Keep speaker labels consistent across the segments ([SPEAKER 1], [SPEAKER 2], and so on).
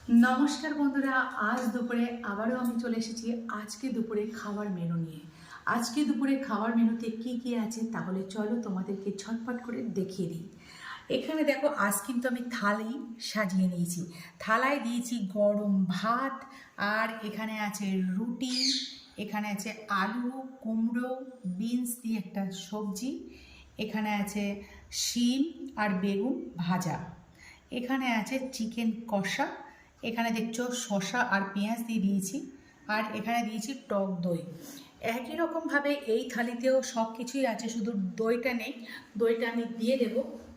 [SPEAKER 1] নমস্কার বন্ধুরা, আজ দুপুরে আবারও আমি চলে এসেছি আজকে দুপুরে খাবার মেনু নিয়ে। আজকে দুপুরে খাবার মেনুতে কি কি আছে তাহলে চলো তোমাদেরকে ঝটপট করে দেখিয়ে দিই। এখানে দেখো, আজ কিন্তু আমি থালি সাজিয়ে নিয়েছি। থালায় দিয়েছি গরম ভাত, আর এখানে আছে রুটি, এখানে আছে আলু, কুমড়ো, বিনস দিয়ে একটা সবজি, এখানে আছে শিম আর বেগুন ভাজা, এখানে আছে চিকেন কষা, এখানে দেখছো শসা আর পেঁয়াজ দিয়ে দিয়েছি, আর এখানে দিয়েছি টক দই। একই রকমভাবে এই থালিতেও সব কিছুই আছে, শুধু দইটা নেই, দইটা আমি দিয়ে দেব।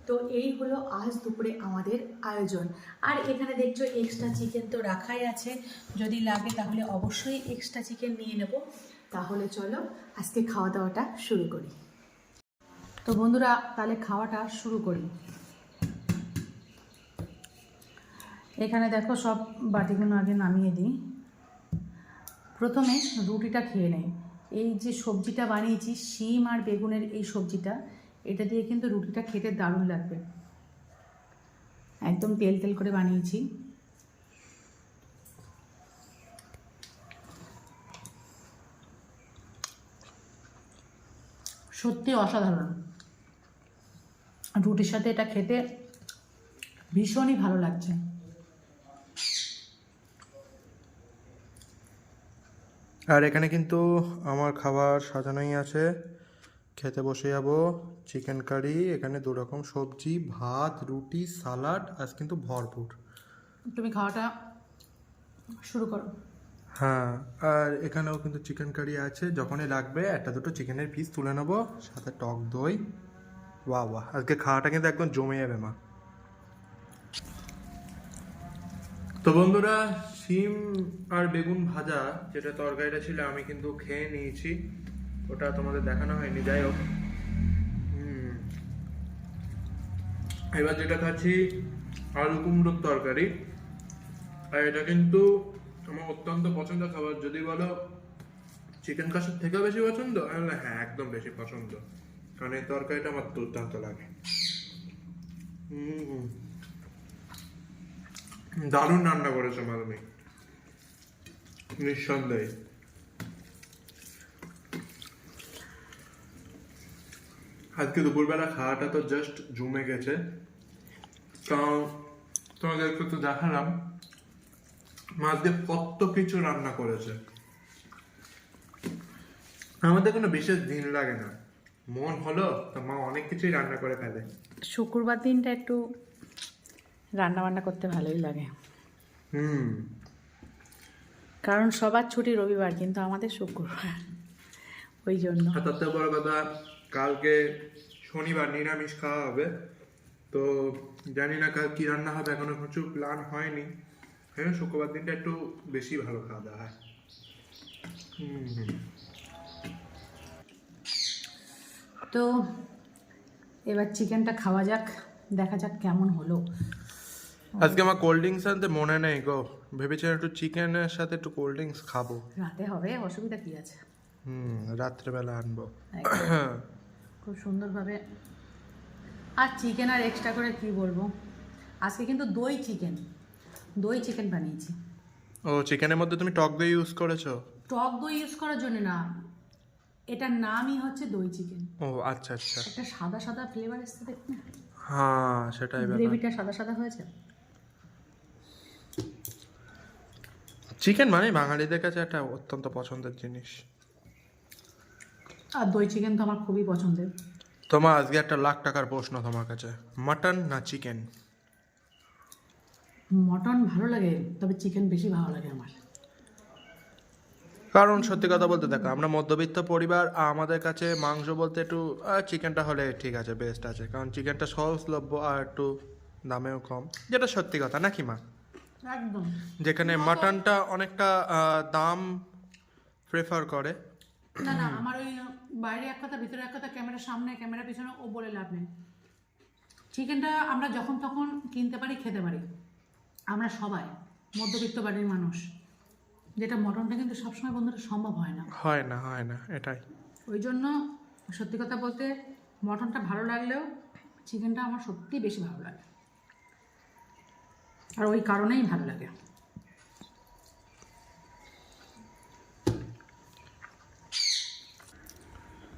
[SPEAKER 1] তো এই হলো আজ দুপুরে আমাদের আয়োজন। আর এখানে দেখছো এক্সট্রা চিকেন তো রাখাই আছে, যদি লাগে তাহলে অবশ্যই এক্সট্রা চিকেন নিয়ে নেব। তাহলে চলো আজকে খাওয়া দাওয়াটা শুরু করি। তো বন্ধুরা, তাহলে খাওয়াটা শুরু করি। এখানে দেখো সব বাটিগুলো আগে নামিয়ে দিই। প্রথমে রুটিটা খেয়ে নেই। এই যে সবজিটা বানিয়েছি শিম আর বেগুনের এই সবজিটা, এটা দিয়ে কিন্তু রুটিটা খেতে দারুণ লাগবে। একদম তেল তেল করে বানিয়েছি। সত্যি অসাধারণ। রুটির সাথে এটা খেতে ভীষণই ভালো লাগছে।
[SPEAKER 2] আর এখানে কিন্তু আমার খাবার সাজানোই আছে, খেতে বসে যাব। চিকেন কারি, এখানে দু রকম সবজি, ভাত, রুটি, সালাড, আজ কিন্তু ভরপুর।
[SPEAKER 1] তুমি খাওয়াটা শুরু করো।
[SPEAKER 2] হ্যাঁ, আর এখানেও কিন্তু চিকেন কারি আছে, যখনই লাগবে একটা দুটো চিকেনের পিস তুলে নেবো, সাথে টক দই। বাহ বাহ, আজকে খাওয়াটা কিন্তু একদম জমে যাবে মা। তো বন্ধুরা, শিম আর বেগুন ভাজা যেটা তরকারিটা ছিল আমি কিন্তু খেয়ে নিয়েছি, ওটা তোমাদের দেখানো হয়নি, যাই হোক। এবার যেটা খাচ্ছি আলু কুমড়োর তরকারি, আর এটা কিন্তু আমার অত্যন্ত পছন্দের খাবার। যদি বলো চিকেন কষার থেকেও বেশি পছন্দ, আমি বললাম হ্যাঁ একদম বেশি পছন্দ, কারণ এই তরকারিটা আমার দুর্দান্ত লাগে। দারুণ রান্না করেছো মা তুমি, নিঃসন্দেহে। আজকে দুপুরবেলা খাওয়াটা তো জাস্ট জমে গেছে, কারণ তোমাদেরকে তো দেখালাম মাছ দিয়ে কত কিছু রান্না করেছে। আমাদের কোনো বিশেষ দিন লাগে না, মন হলো তো মা অনেক কিছুই রান্না করে ফেলে।
[SPEAKER 1] শুক্রবার দিনটা একটু রান্না বান্না করতে ভালোই লাগে, কারণ সবার ছুটি রবিবার, কিন্তু আমাদের শুক্রবার, ওই জন্য।
[SPEAKER 2] আর তার থেকে বড় কথা, কালকে শনিবার নিরামিষ খাওয়া হবে, তো জানি না কাল কি রান্না হবে, এখনো কিছু প্ল্যান হয়নি। হ্যাঁ, শুক্রবার দিনটা একটু বেশি ভালো খাওয়া দাওয়া হয়।
[SPEAKER 1] তো এবার চিকেনটা খাওয়া যাক, দেখা যাক কেমন হলো।
[SPEAKER 2] আজকে আমার কোল্ড ড্রিঙ্কস আনতে মনে নেই গো, ভেবেছিলাম একটু চিকেনের সাথে একটু কোল্ড ড্রিঙ্কস খাবো।
[SPEAKER 1] রাতে হবে, অসুবিধা কি আছে।
[SPEAKER 2] রাত্রেবেলা আনবো।
[SPEAKER 1] খুব সুন্দরভাবে। আর চিকেন আর এক্সট্রা করে কি বলবো, আজকে কিন্তু দই চিকেন বানিয়েছি।
[SPEAKER 2] ও, চিকেনের মধ্যে তুমি টক দই ইউজ করেছো?
[SPEAKER 1] টক দই ইউজ করার জন্য না, এটার নামই হচ্ছে দই চিকেন।
[SPEAKER 2] ও আচ্ছা আচ্ছা।
[SPEAKER 1] একটা সাদা সাদা ফ্লেভার এসছে, দেখুন।
[SPEAKER 2] হ্যাঁ, সেটাই ব্যাপার।
[SPEAKER 1] গ্রেভিটা সাদা সাদা হয়েছে।
[SPEAKER 2] চিকেন মানে বাঙালিদের কাছে একটা অত্যন্ত পছন্দের জিনিস।
[SPEAKER 1] আর দই চিকেন তো আমার খুবই পছন্দের।
[SPEAKER 2] তোমার আজকে একটা লাখ টাকার প্রশ্ন তোমার কাছে, মাটন না চিকেন?
[SPEAKER 1] মটন ভালো লাগে, তবে চিকেন বেশি ভালো লাগে আমার।
[SPEAKER 2] কারণ সত্যি কথা বলতে দেখো, আমরা মধ্যবিত্ত পরিবার, আমাদের কাছে মাংস বলতে একটু চিকেনটা হলে ঠিক আছে, বেস্ট আছে, কারণ চিকেনটা সহজলভ্য আর একটু দামেও কম, যেটা সত্যি কথা নাকি মা?
[SPEAKER 1] একদম।
[SPEAKER 2] যেখানে মাটনটা অনেকটা দাম প্রেফার করে।
[SPEAKER 1] না না, আমার ওই বাইরে এক কথা ভিতরে এক কথা, ক্যামেরার সামনে ক্যামেরার পিছনে ও বলে লাভ নেই। চিকেনটা আমরা যখন তখন কিনতে পারি, খেতে পারি, আমরা সবাই মধ্যবিত্ত বাড়ির মানুষ। যেটা মটনটা কিন্তু সবসময় বন্ধুরা সম্ভব হয় না।
[SPEAKER 2] হয় না এটাই।
[SPEAKER 1] ওই জন্য সত্যি কথা বলতে মটনটা ভালো লাগলেও চিকেনটা আমার সত্যিই বেশি ভালো লাগে, আর ওই কারণেই ভালো লাগে।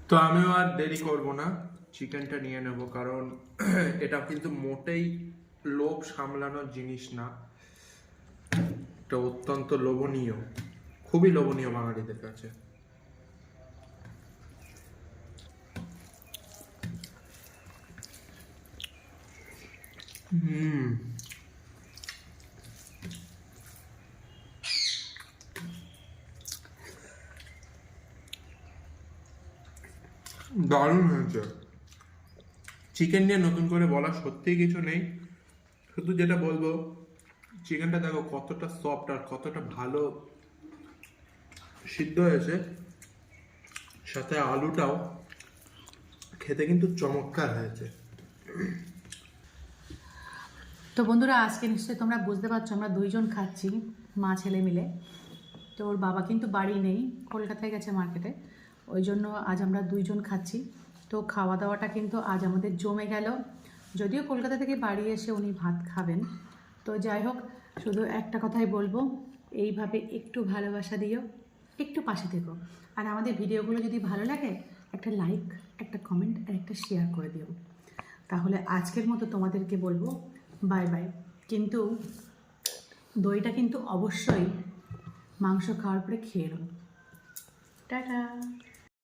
[SPEAKER 2] তো আমিও আর দেরি করব না, চিকেনটা নিয়ে নেব, কারণ এটা কিন্তু মোটেই লোভ সামলানোর জিনিস না, এটা অত্যন্ত লোভনীয়, খুবই লোভনীয় বাঙালিদের কাছে। দারুণ হয়েছে। চিকেন নিয়ে নতুন করে বলা সত্যিই কিছু নেই, শুধু যেটা বলবো চিকেনটা দেখো কতটা সফট আর কতটা ভালো সিদ্ধ হয়েছে, সাথে আলুটাও খেতে কিন্তু চমৎকার হয়েছে।
[SPEAKER 1] তো বন্ধুরা, আজকে নিশ্চয়ই তোমরা বুঝতে পারছো আমরা দুইজন খাচ্ছি, মা ছেলে মিলে। তো ওর বাবা কিন্তু বাড়ি নেই, কলকাতায় গেছে মার্কেটে, ওই জন্য আজ আমরা দুইজন খাচ্ছি। তো খাওয়া দাওয়াটা কিন্তু আজ আমাদের জমে গেল, যদিও কলকাতা থেকে বাড়ি এসে উনি ভাত খাবেন। তো যাই হোক, শুধু একটা কথাই বলবো, এইভাবে একটু ভালোবাসা দিও, একটু পাশে থেকো, আর আমাদের ভিডিওগুলো যদি ভালো লাগে একটা লাইক, একটা কমেন্ট আর একটা শেয়ার করে দিও। তাহলে আজকের মতো তোমাদেরকে বলবো বাই বাই। কিন্তু দইটা কিন্তু অবশ্যই মাংস খাওয়ার পরে খেয়ে নেব। টাটা।